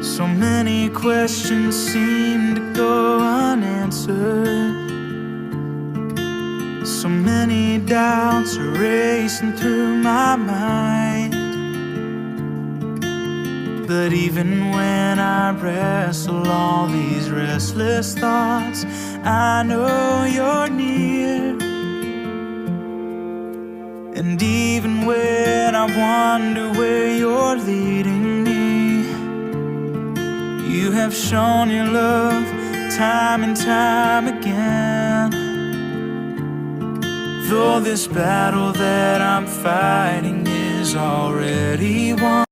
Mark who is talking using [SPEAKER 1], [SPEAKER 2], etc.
[SPEAKER 1] So many questions seem to go unanswered. So many doubts are racing through my mind. But even when I wrestle all these restless thoughts, I know you're near. And even when I wonder where you're leading me, you have shown your love time and time again. Though this battle that I'm fighting is already won,